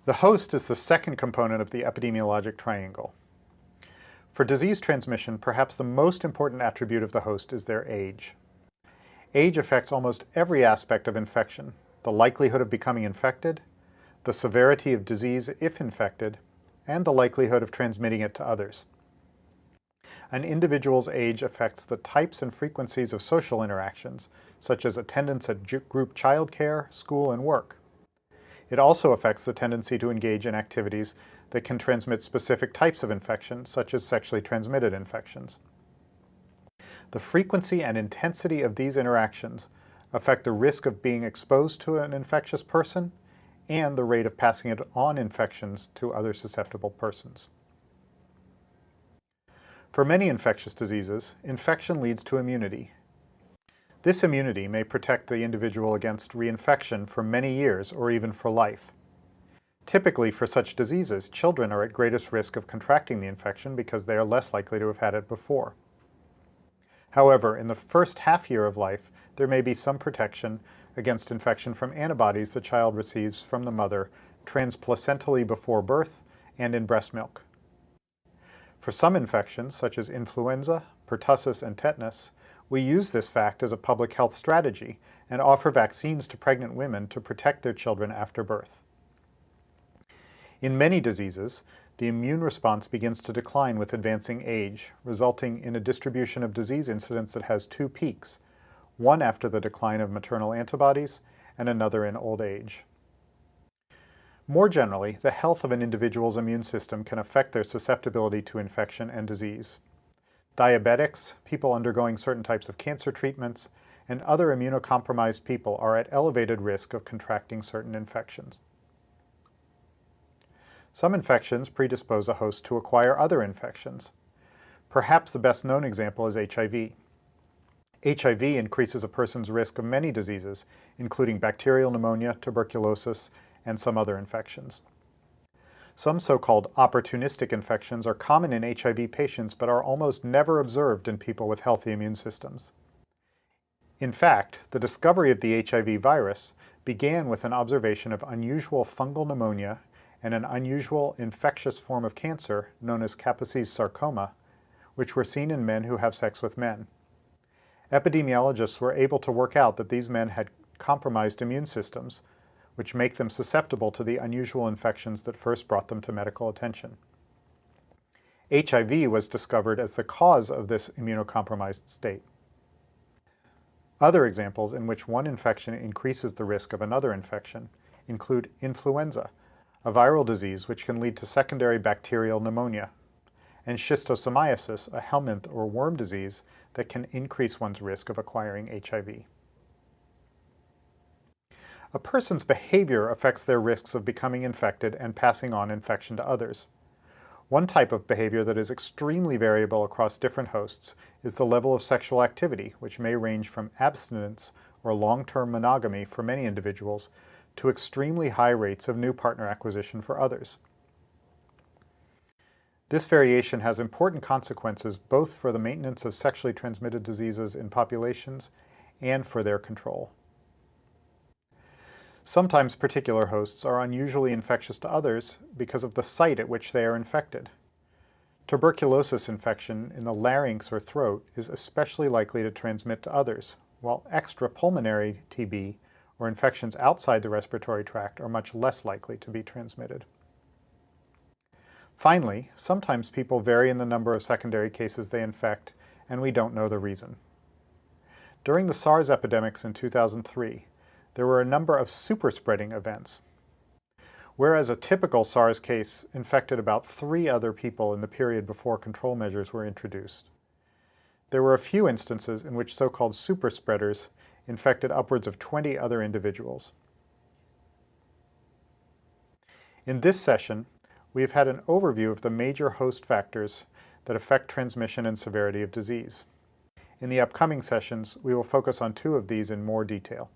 The host is the second component of the epidemiologic triangle. For disease transmission, perhaps the most important attribute of the host is their age. Age affects almost every aspect of infection: the likelihood of becoming infected, the severity of disease if infected, and the likelihood of transmitting it to others. An individual's age affects the types and frequencies of social interactions, such as attendance at group childcare, school, and work. It also affects the tendency to engage in activities that can transmit specific types of infection, such as sexually transmitted infections. The frequency and intensity of these interactions affect the risk of being exposed to an infectious person and the rate of passing it on infections to other susceptible persons. For many infectious diseases, infection leads to immunity. This immunity may protect the individual against reinfection for many years or even for life. Typically, for such diseases, children are at greatest risk of contracting the infection because they are less likely to have had it before. However, in the first half year of life, there may be some protection against infection from antibodies the child receives from the mother transplacentally before birth and in breast milk. For some infections, such as influenza, pertussis, and tetanus, we use this fact as a public health strategy and offer vaccines to pregnant women to protect their children after birth. In many diseases, the immune response begins to decline with advancing age, resulting in a distribution of disease incidence that has two peaks, one after the decline of maternal antibodies and another in old age. More generally, the health of an individual's immune system can affect their susceptibility to infection and disease. Diabetics, people undergoing certain types of cancer treatments, and other immunocompromised people are at elevated risk of contracting certain infections. Some infections predispose a host to acquire other infections. Perhaps the best known example is HIV. HIV increases a person's risk of many diseases, including bacterial pneumonia, tuberculosis, and some other infections. Some so-called opportunistic infections are common in HIV patients but are almost never observed in people with healthy immune systems. In fact, the discovery of the HIV virus began with an observation of unusual fungal pneumonia and an unusual infectious form of cancer known as Kaposi's sarcoma, which were seen in men who have sex with men. Epidemiologists were able to work out that these men had compromised immune systems, which make them susceptible to the unusual infections that first brought them to medical attention. HIV was discovered as the cause of this immunocompromised state. Other examples in which one infection increases the risk of another infection include influenza, a viral disease which can lead to secondary bacterial pneumonia, and schistosomiasis, a helminth or worm disease that can increase one's risk of acquiring HIV. A person's behavior affects their risks of becoming infected and passing on infection to others. One type of behavior that is extremely variable across different hosts is the level of sexual activity, which may range from abstinence or long-term monogamy for many individuals to extremely high rates of new partner acquisition for others. This variation has important consequences both for the maintenance of sexually transmitted diseases in populations and for their control. Sometimes particular hosts are unusually infectious to others because of the site at which they are infected. Tuberculosis infection in the larynx or throat is especially likely to transmit to others, while extrapulmonary TB or infections outside the respiratory tract are much less likely to be transmitted. Finally, sometimes people vary in the number of secondary cases they infect, and we don't know the reason. During the SARS epidemics in 2003, there were a number of super-spreading events. Whereas a typical SARS case infected about 3 other people in the period before control measures were introduced, there were a few instances in which so-called super-spreaders infected upwards of 20 other individuals. In this session, we have had an overview of the major host factors that affect transmission and severity of disease. In the upcoming sessions, we will focus on 2 of these in more detail.